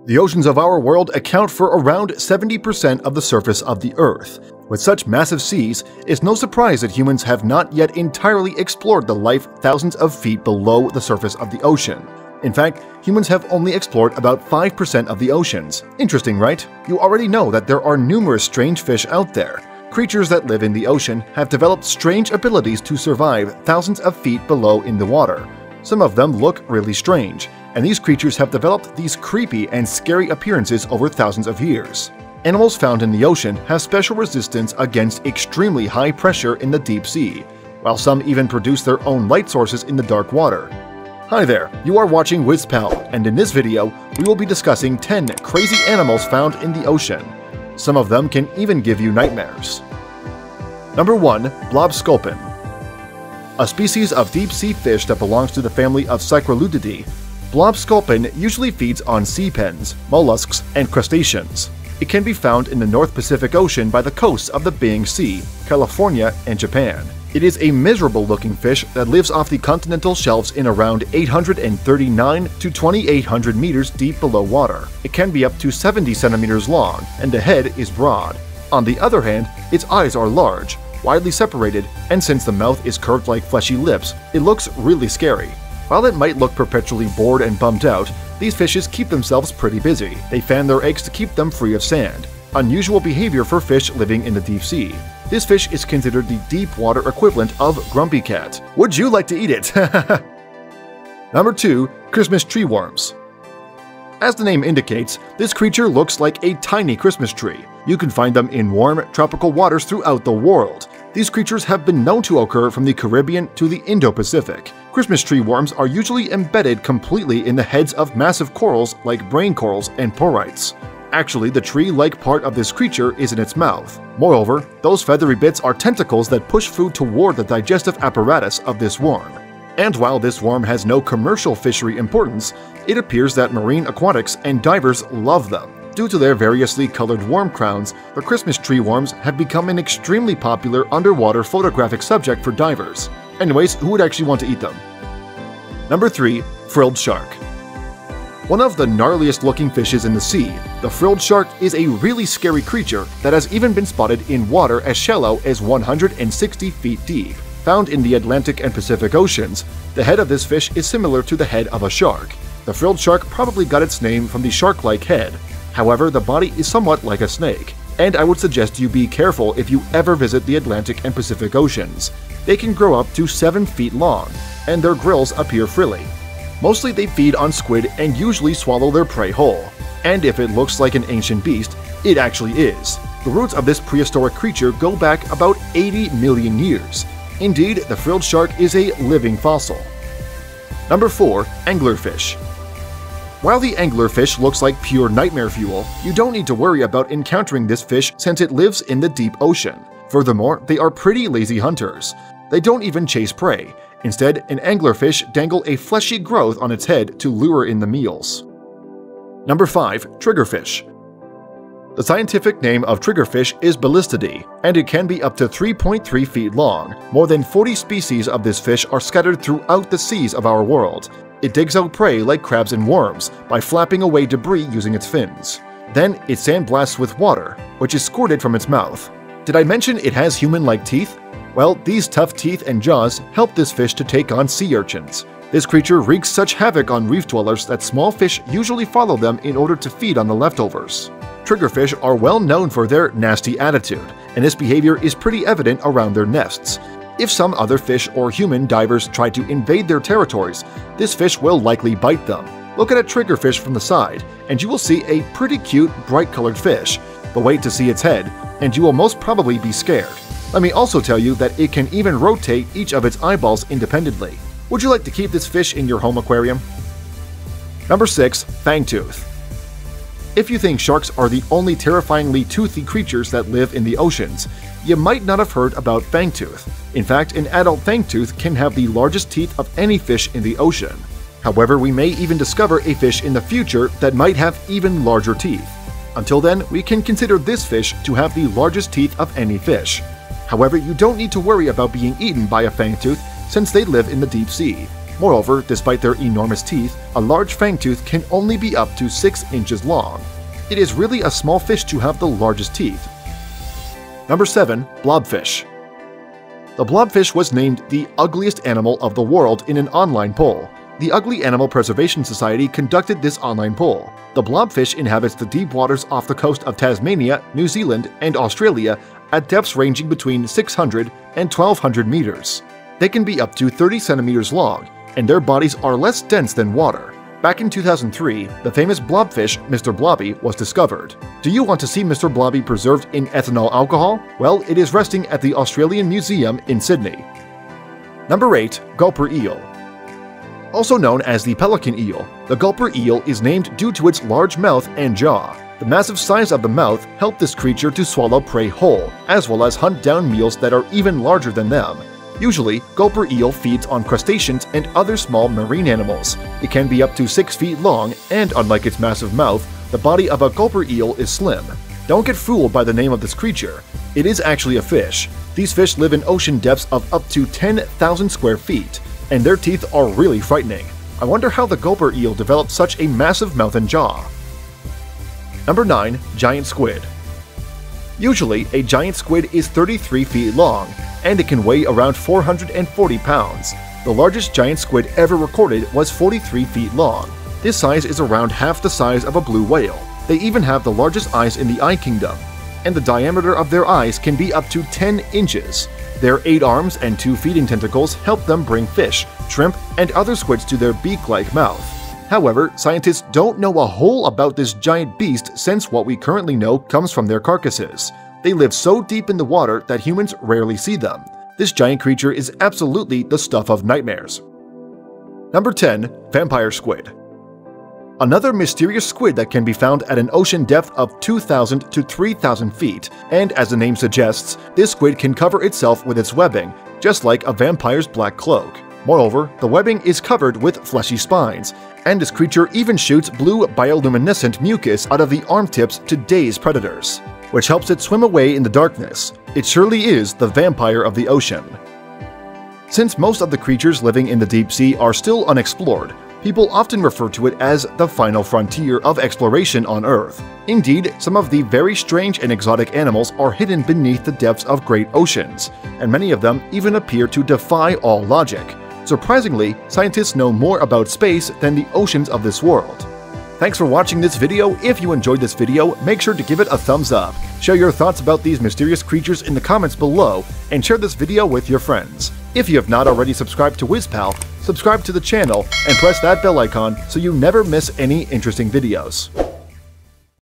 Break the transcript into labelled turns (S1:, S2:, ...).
S1: The oceans of our world account for around 70% of the surface of the Earth. With such massive seas, it's no surprise that humans have not yet entirely explored the life thousands of feet below the surface of the ocean. In fact, humans have only explored about 5% of the oceans. Interesting, right? You already know that there are numerous strange fish out there. Creatures that live in the ocean have developed strange abilities to survive thousands of feet below in the water. Some of them look really strange, and these creatures have developed these creepy and scary appearances over thousands of years. Animals found in the ocean have special resistance against extremely high pressure in the deep sea, while some even produce their own light sources in the dark water. Hi there, you are watching Wizpal, and in this video, we will be discussing 10 crazy animals found in the ocean. Some of them can even give you nightmares. Number 1. Blobsculpin. A species of deep-sea fish that belongs to the family of Cycroludidae, Blobsculpin usually feeds on sea pens, mollusks, and crustaceans. It can be found in the North Pacific Ocean by the coasts of the Bering Sea, California, and Japan. It is a miserable-looking fish that lives off the continental shelves in around 839 to 2,800 meters deep below water. It can be up to 70 centimeters long, and the head is broad. On the other hand, its eyes are large, widely separated, and since the mouth is curved like fleshy lips, it looks really scary. While it might look perpetually bored and bummed out, these fishes keep themselves pretty busy. They fan their eggs to keep them free of sand. Unusual behavior for fish living in the deep sea. This fish is considered the deep water equivalent of grumpy cat. Would you like to eat it? Number 2. Christmas tree worms. As the name indicates, this creature looks like a tiny Christmas tree. You can find them in warm, tropical waters throughout the world. These creatures have been known to occur from the Caribbean to the Indo-Pacific. Christmas tree worms are usually embedded completely in the heads of massive corals like brain corals and porites. Actually, the tree-like part of this creature is in its mouth. Moreover, those feathery bits are tentacles that push food toward the digestive apparatus of this worm. And while this worm has no commercial fishery importance, it appears that marine aquatics and divers love them. Due to their variously colored worm crowns, the Christmas tree worms have become an extremely popular underwater photographic subject for divers. Anyways, who would actually want to eat them? Number 3. Frilled shark. One of the gnarliest looking fishes in the sea, the frilled shark is a really scary creature that has even been spotted in water as shallow as 160 feet deep. Found in the Atlantic and Pacific Oceans, the head of this fish is similar to the head of a shark. The frilled shark probably got its name from the shark-like head. However, the body is somewhat like a snake, and I would suggest you be careful if you ever visit the Atlantic and Pacific Oceans. They can grow up to 7 feet long, and their grills appear frilly. Mostly they feed on squid and usually swallow their prey whole. And if it looks like an ancient beast, it actually is. The roots of this prehistoric creature go back about 80 million years. Indeed, the frilled shark is a living fossil. Number 4. Anglerfish. While the anglerfish looks like pure nightmare fuel, you don't need to worry about encountering this fish since it lives in the deep ocean. Furthermore, they are pretty lazy hunters. They don't even chase prey. Instead, an anglerfish dangle a fleshy growth on its head to lure in the meals. Number 5. Triggerfish. The scientific name of triggerfish is Ballistidae, and it can be up to 3.3 feet long. More than 40 species of this fish are scattered throughout the seas of our world. It digs out prey like crabs and worms by flapping away debris using its fins. Then it sandblasts with water, which is squirted from its mouth. Did I mention it has human-like teeth? Well, these tough teeth and jaws help this fish to take on sea urchins. This creature wreaks such havoc on reef dwellers that small fish usually follow them in order to feed on the leftovers. Triggerfish are well known for their nasty attitude, and this behavior is pretty evident around their nests. If some other fish or human divers try to invade their territories, this fish will likely bite them. Look at a triggerfish from the side, and you will see a pretty cute, bright-colored fish. But wait to see its head, and you will most probably be scared. Let me also tell you that it can even rotate each of its eyeballs independently. Would you like to keep this fish in your home aquarium? Number 6. Fangtooth. If you think sharks are the only terrifyingly toothy creatures that live in the oceans, you might not have heard about Fangtooth. In fact, an adult fangtooth can have the largest teeth of any fish in the ocean. However, we may even discover a fish in the future that might have even larger teeth. Until then, we can consider this fish to have the largest teeth of any fish. However, you don't need to worry about being eaten by a fangtooth since they live in the deep sea. Moreover, despite their enormous teeth, a large fangtooth can only be up to 6 inches long. It is really a small fish to have the largest teeth. Number 7. Blobfish. The blobfish was named the ugliest animal of the world in an online poll. The Ugly Animal Preservation Society conducted this online poll. The blobfish inhabits the deep waters off the coast of Tasmania, New Zealand, and Australia at depths ranging between 600 and 1200 meters. They can be up to 30 centimeters long, and their bodies are less dense than water. Back in 2003, the famous blobfish, Mr. Blobby, was discovered. Do you want to see Mr. Blobby preserved in ethanol alcohol? Well, it is resting at the Australian Museum in Sydney. Number 8. Gulper eel. Also known as the pelican eel, the gulper eel is named due to its large mouth and jaw. The massive size of the mouth helped this creature to swallow prey whole, as well as hunt down meals that are even larger than them. Usually, gulper eel feeds on crustaceans and other small marine animals. It can be up to 6 feet long, and unlike its massive mouth, the body of a gulper eel is slim. Don't get fooled by the name of this creature. It is actually a fish. These fish live in ocean depths of up to 10,000 square feet, and their teeth are really frightening. I wonder how the gulper eel developed such a massive mouth and jaw. Number 9. Giant squid. Usually, a giant squid is 33 feet long, and it can weigh around 440 pounds. The largest giant squid ever recorded was 43 feet long. This size is around half the size of a blue whale. They even have the largest eyes in the eye kingdom, and the diameter of their eyes can be up to 10 inches. Their 8 arms and 2 feeding tentacles help them bring fish, shrimp, and other squids to their beak-like mouth. However, scientists don't know a whole about this giant beast since what we currently know comes from their carcasses. They live so deep in the water that humans rarely see them. This giant creature is absolutely the stuff of nightmares. Number 10. Vampire squid. Another mysterious squid that can be found at an ocean depth of 2,000 to 3,000 feet, and as the name suggests, this squid can cover itself with its webbing, just like a vampire's black cloak. Moreover, the webbing is covered with fleshy spines, and this creature even shoots blue bioluminescent mucus out of the arm tips to daze predators, which helps it swim away in the darkness. It surely is the vampire of the ocean. Since most of the creatures living in the deep sea are still unexplored, people often refer to it as the final frontier of exploration on Earth. Indeed, some of the very strange and exotic animals are hidden beneath the depths of great oceans, and many of them even appear to defy all logic. Surprisingly, scientists know more about space than the oceans of this world. Thanks for watching this video. If you enjoyed this video, make sure to give it a thumbs up. Share your thoughts about these mysterious creatures in the comments below, and share this video with your friends. If you have not already subscribed to Wizpal, subscribe to the channel and press that bell icon so you never miss any interesting videos.